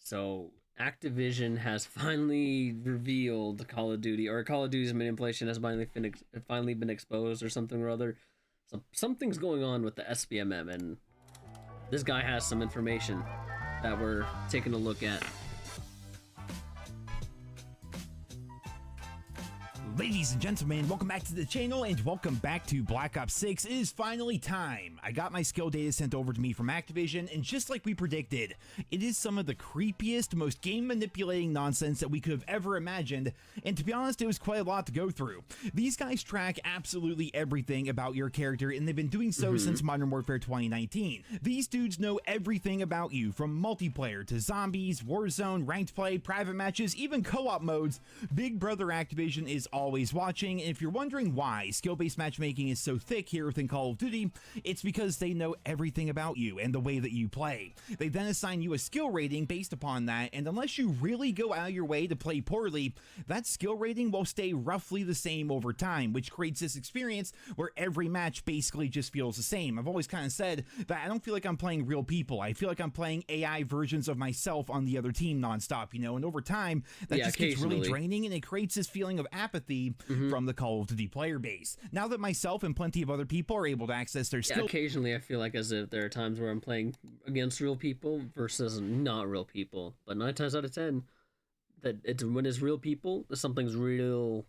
So Activision has finally revealed Call of Duty, or Call of Duty's manipulation has finally been exposed, or something or other. So something's going on with the SBMM, and this guy has some information that we're taking a look at. Ladies and gentlemen, welcome back to the channel and welcome back to Black Ops 6. It is finally time. I got my skill data sent over to me from Activision, and just like we predicted, it is some of the creepiest, most game manipulating nonsense that we could have ever imagined, and to be honest, it was quite a lot to go through. These guys track absolutely everything about your character, and they've been doing so since Modern Warfare 2019. These dudes know everything about you, from multiplayer to zombies, Warzone, ranked play, private matches, even co-op modes. Big Brother Activision is always watching, and if you're wondering why skill-based matchmaking is so thick here within Call of Duty, it's because they know everything about you and the way that you play. They then assign you a skill rating based upon that, and unless you really go out of your way to play poorly, that skill rating will stay roughly the same over time, which creates this experience where every match basically just feels the same. I've always kind of said that I don't feel like I'm playing real people. I feel like I'm playing AI versions of myself on the other team nonstop, you know, and over time, that just gets really draining, and it creates this feeling of apathy from the Call of Duty player base. Now that myself and plenty of other people are able to access their skill, occasionally I feel like as if there are times where I'm playing against real people versus not real people, but 9 times out of 10, that it's when it's real people, something's real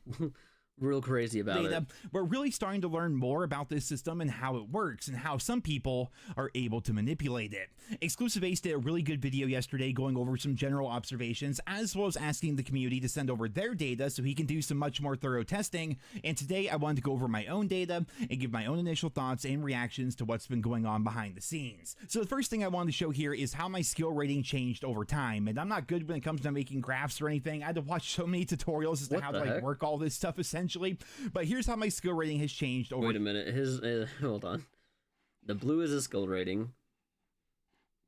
crazy about it. We're really starting to learn more about this system and how it works and how some people are able to manipulate it. Exclusive Ace did a really good video yesterday going over some general observations, as well as asking the community to send over their data so he can do some much more thorough testing. And today I wanted to go over my own data and give my own initial thoughts and reactions to what's been going on behind the scenes. So the first thing I wanted to show here is how my skill rating changed over time. And I'm not good when it comes to making graphs or anything. I had to watch so many tutorials as to how to work all this stuff essentially. But here's how my skill rating has changed over. Wait a minute. Hold on. The blue is a skill rating.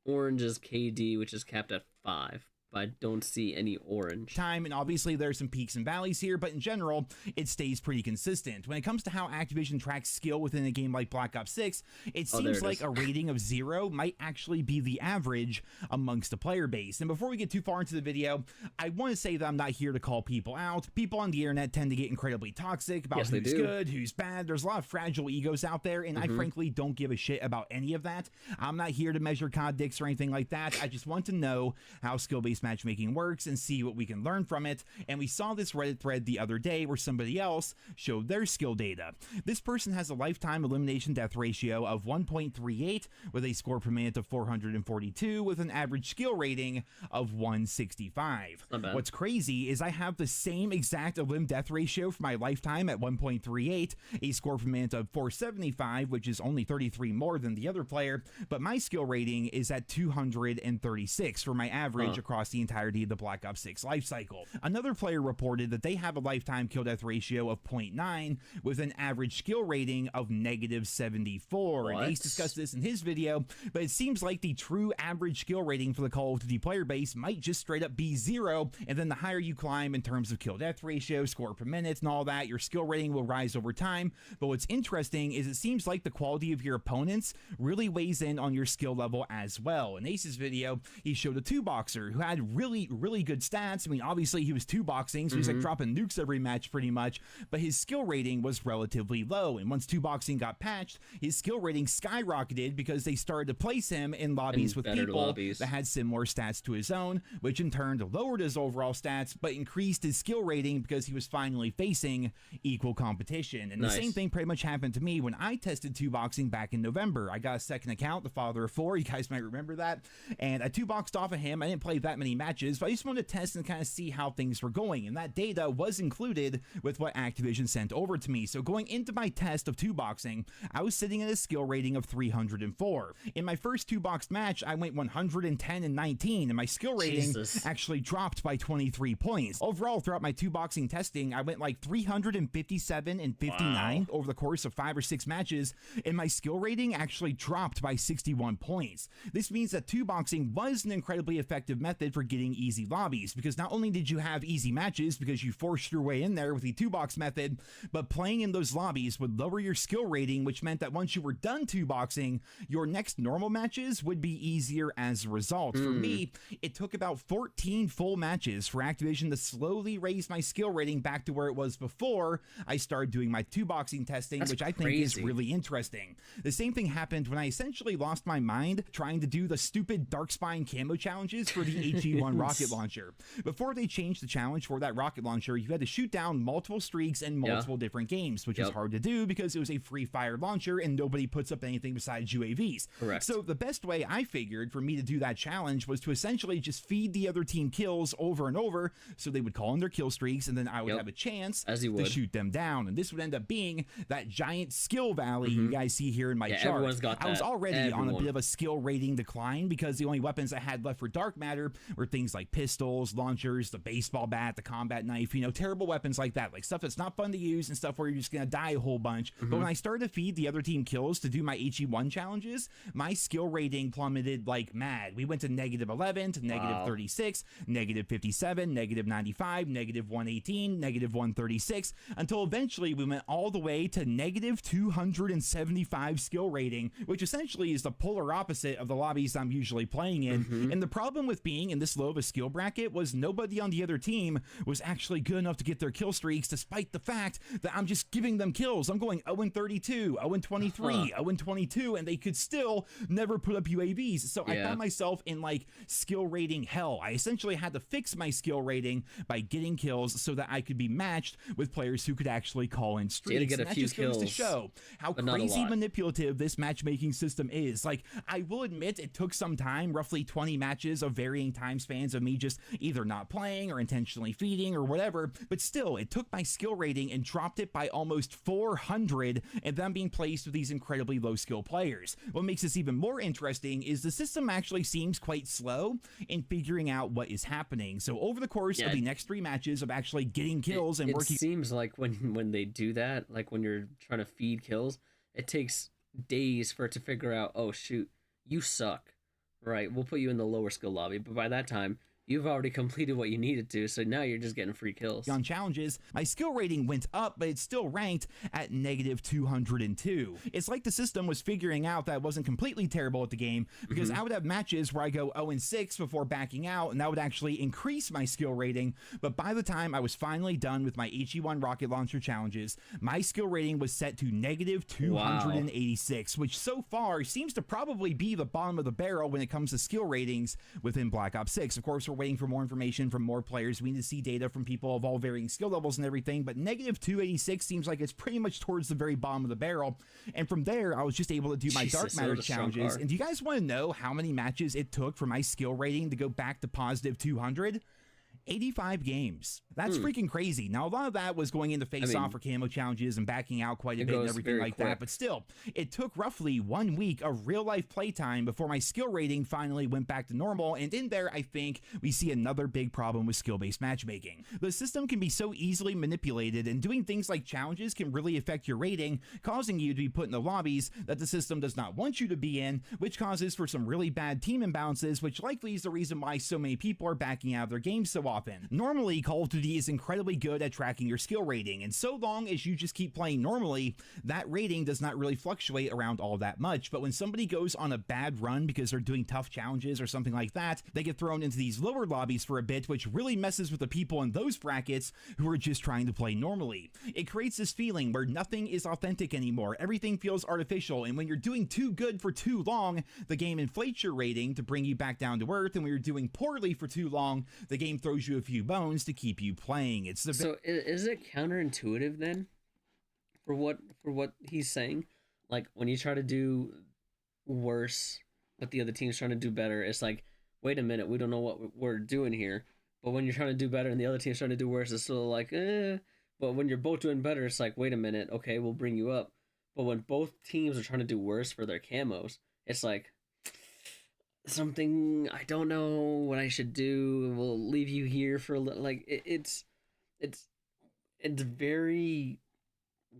Orange is KD, which is capped at 5. But I don't see any orange time, and obviously there's some peaks and valleys here, but in general it stays pretty consistent. When it comes to how Activision tracks skill within a game like Black Ops 6, it seems like a rating of 0 might actually be the average amongst the player base. And before we get too far into the video, I want to say that I'm not here to call people out. People on the internet tend to get incredibly toxic about who's good, who's bad. There's a lot of fragile egos out there, and I frankly don't give a shit about any of that. I'm not here to measure COD dicks or anything like that. I just want to know how skill-based matchmaking works and see what we can learn from it. And we saw this Reddit thread the other day where somebody else showed their skill data. This person has a lifetime elimination death ratio of 1.38 with a score per minute of 442 with an average skill rating of 165. What's crazy is I have the same exact elim death ratio for my lifetime at 1.38, a score per minute of 475, which is only 33 more than the other player, but my skill rating is at 236 for my average across the entirety of the Black Ops 6 lifecycle. Another player reported that they have a lifetime kill death ratio of 0.9 with an average skill rating of -74. And Ace discussed this in his video, but it seems like the true average skill rating for the Call of Duty player base might just straight up be 0, and then the higher you climb in terms of kill death ratio, score per minute, and all that, your skill rating will rise over time. But what's interesting is it seems like the quality of your opponents really weighs in on your skill level as well. In Ace's video, he showed a 2-boxer who had really good stats. I mean, obviously he was 2-boxing, so he's like dropping nukes every match pretty much, but his skill rating was relatively low. And once 2-boxing got patched, his skill rating skyrocketed because they started to place him in lobbies with people that had similar stats to his own, which in turn lowered his overall stats, but increased his skill rating because he was finally facing equal competition. And the same thing pretty much happened to me when I tested 2-boxing back in November. I got a second account, the father of 4, you guys might remember that, and I 2-boxed off of him. I didn't play that many matches, but I just wanted to test and kind of see how things were going, and that data was included with what Activision sent over to me. So going into my test of 2-boxing, I was sitting at a skill rating of 304. In my first 2-boxed match, I went 110 and 19, and my skill rating actually dropped by 23 points. Overall, throughout my 2-boxing testing, I went like 357 and 59 over the course of 5 or 6 matches, and my skill rating actually dropped by 61 points. This means that 2-boxing was an incredibly effective method for getting easy lobbies, because not only did you have easy matches because you forced your way in there with the 2-box method, but playing in those lobbies would lower your skill rating, which meant that once you were done 2-boxing, your next normal matches would be easier as a result. For me, it took about 14 full matches for Activision to slowly raise my skill rating back to where it was before I started doing my 2-boxing testing, which I think is really interesting. The same thing happened when I essentially lost my mind trying to do the stupid Darkspine camo challenges for the HE1 rocket launcher. Before they changed the challenge for that rocket launcher, you had to shoot down multiple streaks in multiple different games, which is hard to do because it was a free fire launcher and nobody puts up anything besides UAVs. Correct. So the best way I figured for me to do that challenge was to essentially just feed the other team kills over and over, so they would call in their kill streaks, and then I would have a chance to shoot them down. And this would end up being that giant skill valley you guys see here in my chart. Everyone's got that. I was already on a bit of a skill rating decline because the only weapons I had left for Dark Matter were things like pistols, launchers, the baseball bat, the combat knife, you know, terrible weapons like that, like stuff that's not fun to use and stuff where you're just gonna die a whole bunch. But when I started to feed the other team kills to do my HE1 challenges, my skill rating plummeted like mad. We went to -11 to -36, -57, -95, -118, -136, until eventually we went all the way to -275 skill rating, which essentially is the polar opposite of the lobbies I'm usually playing in. And the problem with being in this low of a skill bracket was nobody on the other team was actually good enough to get their kill streaks, despite the fact that I'm just giving them kills. I'm going 0-32, 0-23, 0-22, and they could still never put up UAVs. So I found myself in like skill rating hell. I essentially had to fix my skill rating by getting kills so that I could be matched with players who could actually call in streaks. You get a few kills, goes to show how crazy manipulative this matchmaking system is. Like, I will admit it took some time, roughly 20 matches of varying time spans of me just either not playing or intentionally feeding or whatever, but still, it took my skill rating and dropped it by almost 400, and then being placed with these incredibly low skill players. What makes this even more interesting is the system actually seems quite slow in figuring out what is happening. So over the course of the next 3 matches of actually getting kills and working... It seems like when they do that, like when you're trying to feed kills, it takes days for it to figure out, oh shoot, you suck. Right, we'll put you in the lower skill lobby, but by that time, you've already completed what you needed to, so now you're just getting free kills. On challenges, my skill rating went up, but it's still ranked at -202. It's like the system was figuring out that it wasn't completely terrible at the game, because I would have matches where I go 0-6 before backing out, and that would actually increase my skill rating. But by the time I was finally done with my HE1 rocket launcher challenges, my skill rating was set to -286, which so far seems to probably be the bottom of the barrel when it comes to skill ratings within Black Ops 6. Of course, we're waiting for more information from more players. We need to see data from people of all varying skill levels and everything, but -286 seems like it's pretty much towards the very bottom of the barrel. And from there, I was just able to do my Dark Matter challenges. And do you guys want to know how many matches it took for my skill rating to go back to +200? 85 games. That's freaking crazy. Now, a lot of that was going into face-off for camo challenges and backing out quite a bit and everything like that, but still, it took roughly 1 week of real-life playtime before my skill rating finally went back to normal, and in there, I think, we see another big problem with skill-based matchmaking. The system can be so easily manipulated, and doing things like challenges can really affect your rating, causing you to be put in the lobbies that the system does not want you to be in, which causes for some really bad team imbalances, which likely is the reason why so many people are backing out of their games so often. Normally, Call of Duty is incredibly good at tracking your skill rating, and so long as you just keep playing normally, that rating does not really fluctuate around all that much. But when somebody goes on a bad run because they're doing tough challenges or something like that, they get thrown into these lower lobbies for a bit, which really messes with the people in those brackets who are just trying to play normally. It creates this feeling where nothing is authentic anymore, everything feels artificial, and when you're doing too good for too long, the game inflates your rating to bring you back down to earth, and when you're doing poorly for too long, the game throws you a few bones to keep you playing. So is it counterintuitive then for what he's saying? Like when you try to do worse but the other team's trying to do better, it's like, wait a minute, we don't know what we're doing here. But when you're trying to do better and the other team's trying to do worse, it's still like but when you're both doing better, it's like, wait a minute, okay, we'll bring you up. But when both teams are trying to do worse for their camos, it's like, something, I don't know what I should do, we'll leave you here for a little. Like it's very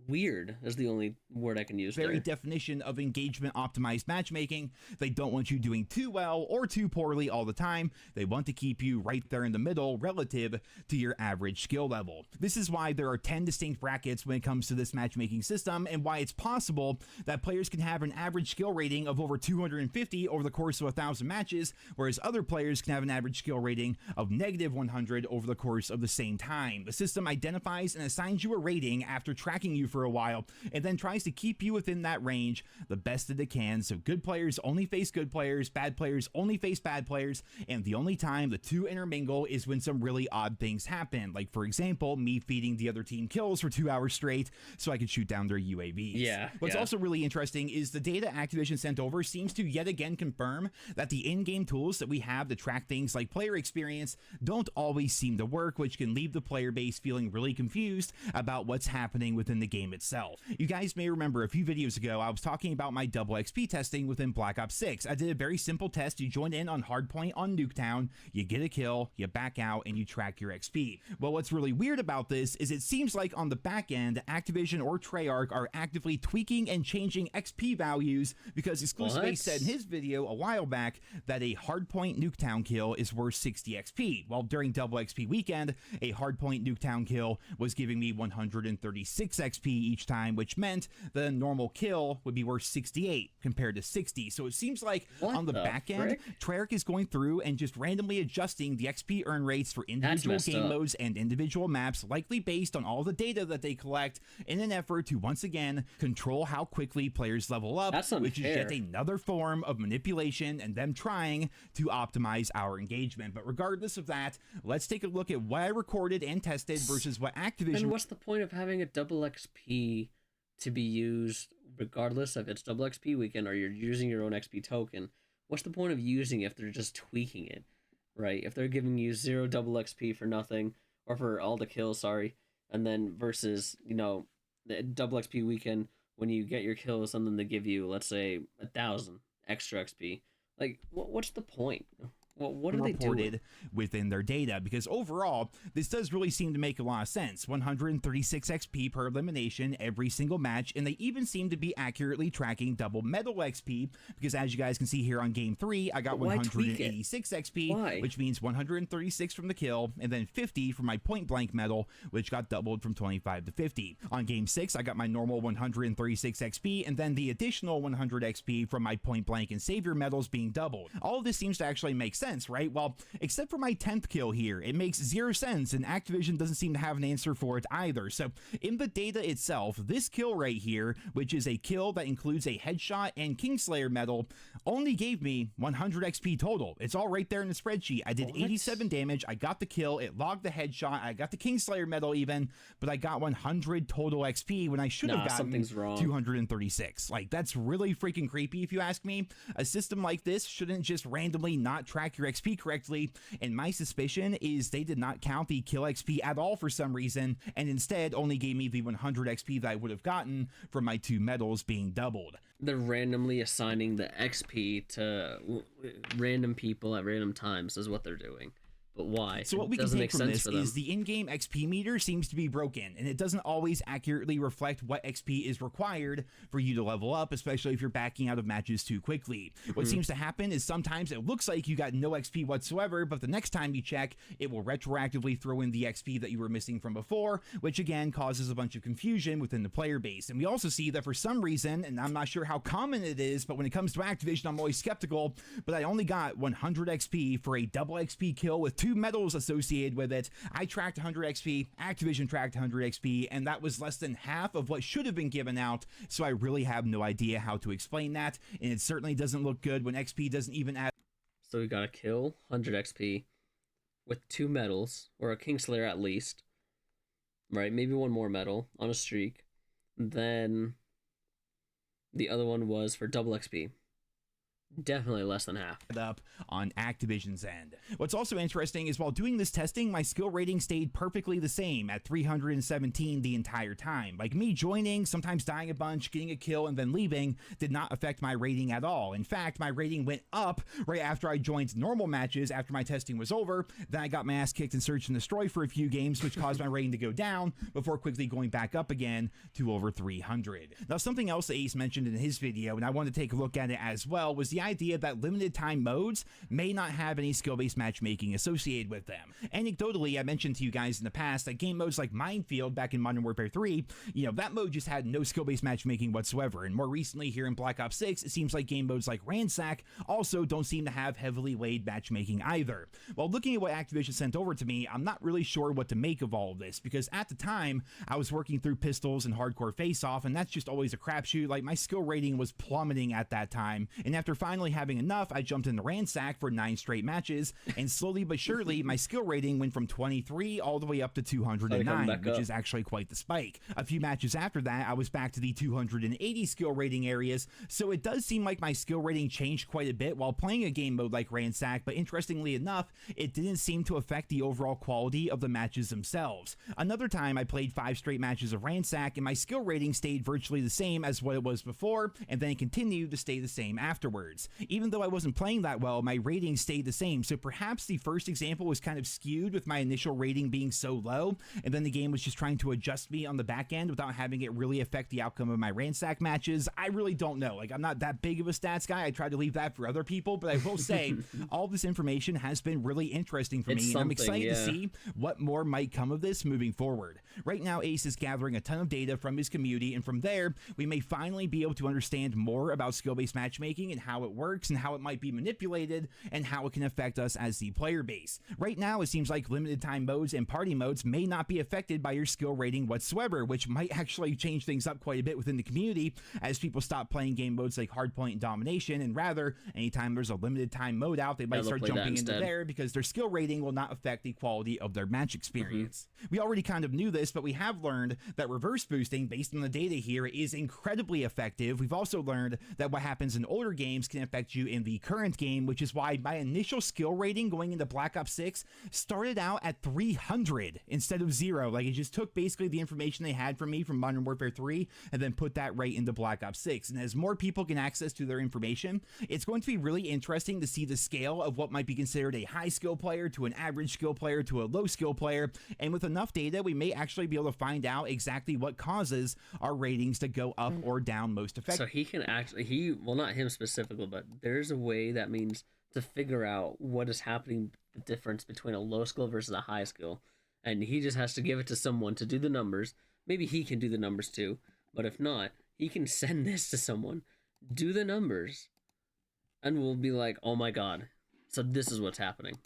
weird is the only word I can use. Very there. definition of engagement optimized matchmaking. They don't want you doing too well or too poorly all the time. They want to keep you right there in the middle relative to your average skill level. This is why there are 10 distinct brackets when it comes to this matchmaking system, and why it's possible that players can have an average skill rating of over 250 over the course of 1,000 matches, whereas other players can have an average skill rating of negative 100 over the course of the same time. The system identifies and assigns you a rating after tracking you for a while, and then tries to keep you within that range the best that it can. So good players only face good players, bad players only face bad players, and the only time the two intermingle is when some really odd things happen. Like, for example, me feeding the other team kills for 2 hours straight so I could shoot down their UAVs. Yeah. What's also really interesting is the data Activision sent over seems to yet again confirm that the in-game tools that we have to track things like player experience don't always seem to work, which can leave the player base feeling really confused about what's happening within the game itself. You guys may remember a few videos ago I was talking about my double XP testing within Black Ops 6. I did a very simple test. You join in on Hardpoint on Nuketown, you get a kill, you back out, and you track your XP. Well, what's really weird about this is it seems like on the back end, Activision or Treyarch are actively tweaking and changing XP values, because Exclusive Base said in his video a while back that a Hardpoint Nuketown kill is worth 60 XP. Well, during double XP weekend, a Hardpoint Nuketown kill was giving me 136 XP each time, which meant the normal kill would be worth 68 compared to 60. So it seems like on the back end, Treyarch is going through and just randomly adjusting the XP earn rates for individual game modes and individual maps, likely based on all the data that they collect, in an effort to once again control how quickly players level up, which is yet another form of manipulation and them trying to optimize our engagement. But regardless of that, let's take a look at what I recorded and tested versus what Activision... And what's the point of having a double XP to be used regardless if it's double XP weekend or you're using your own XP token? What's the point of using it if they're just tweaking it, right? If they're giving you 0 double XP for nothing, or for all the kills, sorry, and then versus, you know, the double XP weekend, when you get your kills and then they give you, let's say, 1,000 extra XP. Like, what's the point? Well, what are they doing within their data? Because overall, this does really seem to make a lot of sense. 136 XP per elimination every single match, and they even seem to be accurately tracking double medal XP, because as you guys can see here on game 3, I got 186 XP, which means 136 from the kill, and then 50 from my point blank medal, which got doubled from 25 to 50. On game 6, I got my normal 136 XP, and then the additional 100 XP from my point blank and savior medals being doubled. All of this seems to actually make sense, right? Well, except for my 10th kill here, it makes 0 sense, and Activision doesn't seem to have an answer for it either. So in the data itself, this kill right here, which is a kill that includes a headshot and Kingslayer medal, only gave me 100 XP total. It's all right there in the spreadsheet. I did 87 damage, I got the kill, it logged the headshot, I got the Kingslayer medal even, but I got 100 total XP when I should have gotten 236. Like, that's really freaking creepy if you ask me. A system like this shouldn't just randomly not track your XP correctly, and my suspicion is they did not count the kill XP at all for some reason, and instead only gave me the 100 XP that I would have gotten from my 2 medals being doubled. They're randomly assigning the XP to random people at random times is what they're doing. But why? So what we can take from this is the in-game XP meter seems to be broken, and it doesn't always accurately reflect what XP is required for you to level up, especially if you're backing out of matches too quickly. What seems to happen is sometimes it looks like you got no XP whatsoever, but the next time you check, it will retroactively throw in the XP that you were missing from before, which again causes a bunch of confusion within the player base. And we also see that for some reason, and I'm not sure how common it is, but when it comes to Activision, I'm always skeptical, but I only got 100 XP for a double XP kill with 2 medals associated with it. I tracked 100 XP, Activision tracked 100 XP, and that was less than half of what should have been given out, so I really have no idea how to explain that, and it certainly doesn't look good when XP doesn't even add. So we got a kill, 100 XP, with 2 medals, or a Kingslayer at least, right? Maybe 1 more medal on a streak. Then the other one was for double XP. Definitely less than half. Up on Activision's end. What's also interesting is while doing this testing, my skill rating stayed perfectly the same at 317 the entire time. Like me joining, sometimes dying a bunch, getting a kill, and then leaving did not affect my rating at all. In fact, my rating went up right after I joined normal matches after my testing was over. Then I got my ass kicked in Search and Destroy for a few games, which caused my rating to go down before quickly going back up again to over 300. Now, something else that Ace mentioned in his video, and I wanted to take a look at it as well, was the idea that limited time modes may not have any skill-based matchmaking associated with them. Anecdotally, I mentioned to you guys in the past that game modes like Minefield back in Modern Warfare 3, that mode just had no skill-based matchmaking whatsoever. And more recently here in Black Ops 6, it seems like game modes like Ransack also don't seem to have heavily laid matchmaking either. While looking at what Activision sent over to me, I'm not really sure what to make of all of this, because at the time, I was working through pistols and hardcore face-off, and that's just always a crapshoot. Like, my skill rating was plummeting at that time, and after finally having enough, I jumped into Ransack for 9 straight matches, and slowly but surely, my skill rating went from 23 all the way up to 209, which is actually quite the spike. A few matches after that, I was back to the 280 skill rating areas, so it does seem like my skill rating changed quite a bit while playing a game mode like Ransack, but interestingly enough, it didn't seem to affect the overall quality of the matches themselves. Another time, I played 5 straight matches of Ransack, and my skill rating stayed virtually the same as what it was before, and then it continued to stay the same afterwards. Even though I wasn't playing that well, my rating stayed the same, so perhaps the first example was kind of skewed with my initial rating being so low, and then the game was just trying to adjust me on the back end without having it really affect the outcome of my Ransack matches. I really don't know. Like, I'm not that big of a stats guy. I try to leave that for other people, but I will say all this information has been really interesting for me, and I'm excited to see what more might come of this moving forward. Right now, Ace is gathering a ton of data from his community, and from there, we may finally be able to understand more about skill-based matchmaking and how it works and how it might be manipulated and how it can affect us as the player base. Right now, it seems like limited time modes and party modes may not be affected by your skill rating whatsoever, which might actually change things up quite a bit within the community as people stop playing game modes like Hardpoint and Domination, and rather, anytime there's a limited time mode out, they might start jumping into there because their skill rating will not affect the quality of their match experience. We already kind of knew this, but we have learned that reverse boosting, based on the data here, is incredibly effective. We've also learned that what happens in older games can affect you in the current game, which is why my initial skill rating going into Black Ops 6 started out at 300 instead of 0. Like, it just took basically the information they had from me from Modern Warfare 3 and then put that right into Black Ops 6. And as more people get access to their information, it's going to be really interesting to see the scale of what might be considered a high skill player to an average skill player to a low skill player. And with enough data, we may actually be able to find out exactly what causes our ratings to go up or down most effectively. So he can actually, well, not him specifically, but there's a way that means to figure out what is happening, the difference between a low skill versus a high skill. And he just has to give it to someone to do the numbers. Maybe he can do the numbers too, but if not, he can send this to someone, do the numbers, and we'll be like, oh my god, so this is what's happening.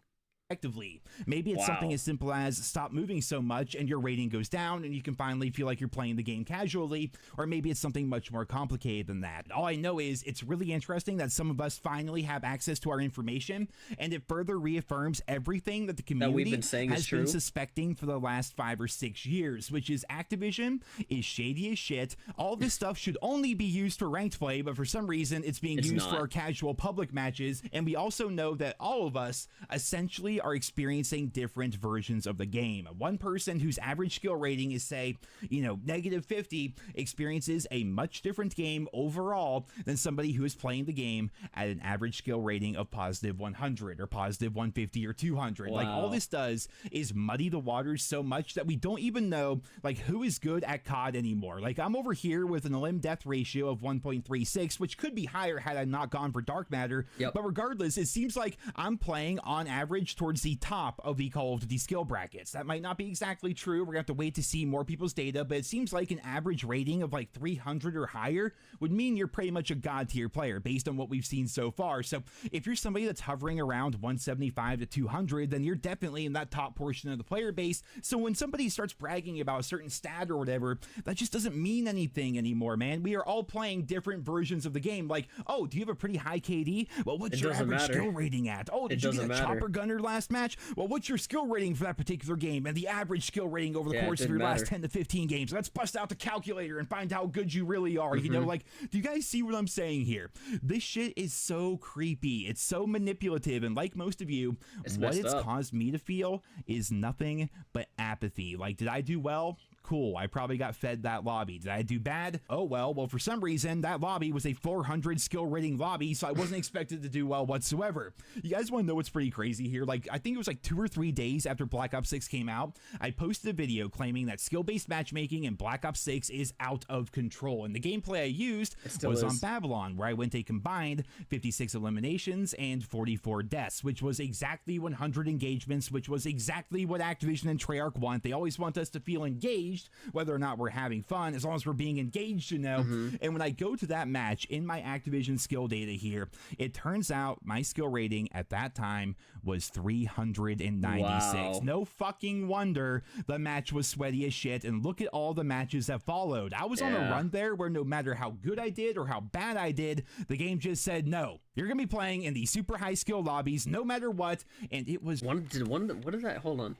Effectively. Maybe it's something as simple as stop moving so much and your rating goes down and you can finally feel like you're playing the game casually, or maybe it's something much more complicated than that. All I know is it's really interesting that some of us finally have access to our information, and it further reaffirms everything that the community has been suspecting for the last 5 or 6 years, which is Activision is shady as shit. All this stuff should only be used for ranked play, but for some reason it's being used for our casual public matches, and we also know that all of us essentially are experiencing different versions of the game. One person whose average skill rating is, say, -50 experiences a much different game overall than somebody who is playing the game at an average skill rating of +100 or +150 or 200. Like, all this does is muddy the waters so much that we don't even know, like, who is good at COD anymore. Like, I'm over here with an elim death ratio of 1.36, which could be higher had I not gone for dark matter. But regardless, it seems like I'm playing on average towards the top of the Call of Duty skill brackets. That might not be exactly true. We're gonna have to wait to see more people's data, but it seems like an average rating of like 300 or higher would mean you're pretty much a god tier player based on what we've seen so far. So if you're somebody that's hovering around 175 to 200, then you're definitely in that top portion of the player base. So when somebody starts bragging about a certain stat or whatever, that just doesn't mean anything anymore, man. We are all playing different versions of the game. Like, oh, do you have a pretty high KD? Well, what's your average skill rating at? Oh, did you get a chopper gunner last last match? Well, what's your skill rating for that particular game and the average skill rating over the course of your last 10 to 15 games? Let's bust out the calculator and find how good you really are. You know, like, do you guys see what I'm saying here? This shit is so creepy. It's so manipulative. And like most of you, what it's caused me to feel is nothing but apathy. Like, did I do well? Cool, I probably got fed that lobby. Did I do bad? Oh, well, for some reason, that lobby was a 400 skill rating lobby, so I wasn't expected to do well whatsoever. You guys want to know what's pretty crazy here? Like, I think it was like 2 or 3 days after Black Ops 6 came out, I posted a video claiming that skill-based matchmaking in Black Ops 6 is out of control, and the gameplay I used was on Babylon, where I went a combined 56 eliminations and 44 deaths, which was exactly 100 engagements, which was exactly what Activision and Treyarch want. They always want us to feel engaged, whether or not we're having fun, as long as we're being engaged, you know. And when I go to that match in my Activision skill data here, it turns out my skill rating at that time was 396. Wow. No fucking wonder the match was sweaty as shit, and look at all the matches that followed. I was on a run there where no matter how good I did or how bad I did, the game just said, no, you're gonna be playing in the super high skill lobbies no matter what. And it was what is that? Hold on.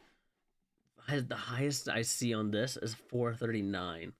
The highest I see on this is 439.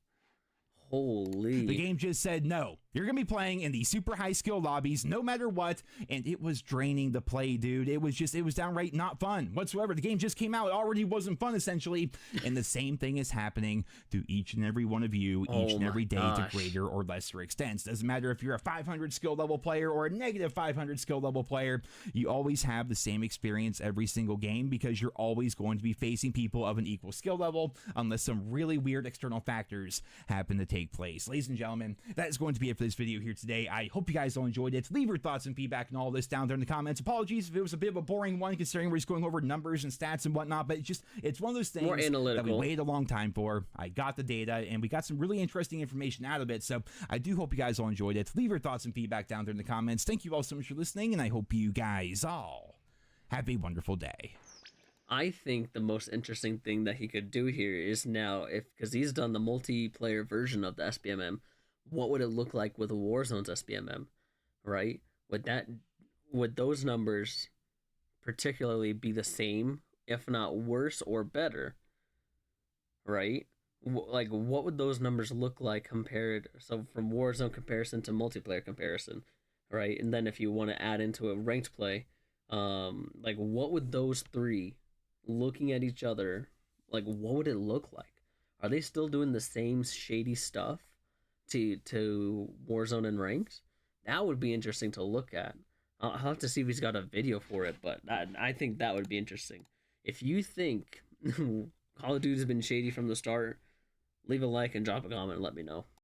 Holy. The game just said, no, you're going to be playing in the super high skill lobbies no matter what. And it was draining the play, dude. It was downright not fun whatsoever. The game just came out. It already wasn't fun, essentially. And the same thing is happening to each and every one of you each and every day to greater or lesser extents. Doesn't matter if you're a 500 skill level player or a negative 500 skill level player. You always have the same experience every single game because you're always going to be facing people of an equal skill level unless some really weird external factors happen to take place. Ladies and gentlemen, that is going to be it for this video here today. I hope you guys all enjoyed it. Leave your thoughts and feedback and all this down there in the comments. Apologies if it was a bit of a boring one considering we're just going over numbers and stats and whatnot, but it's one of those things that we waited a long time for. I got the data and we got some really interesting information out of it, so I do hope you guys all enjoyed it. Leave your thoughts and feedback down there in the comments. Thank you all so much for listening, and I hope you guys all have a wonderful day. I think the most interesting thing that he could do here is now, because he's done the multiplayer version of the SBMM, what would it look like with a Warzone's SBMM, right? Would those numbers particularly be the same, if not worse or better, right? Like, what would those numbers look like compared, so from Warzone comparison to multiplayer comparison, right? And then if you want to add into a ranked play, like, what would those three, looking at each other, like, what would it look like? Are they still doing the same shady stuff to Warzone and ranked? That would be interesting to look at. I'll have to see if he's got a video for it, but I think that would be interesting. If you think Call of Duty's been shady from the start, leave a like and drop a comment and let me know.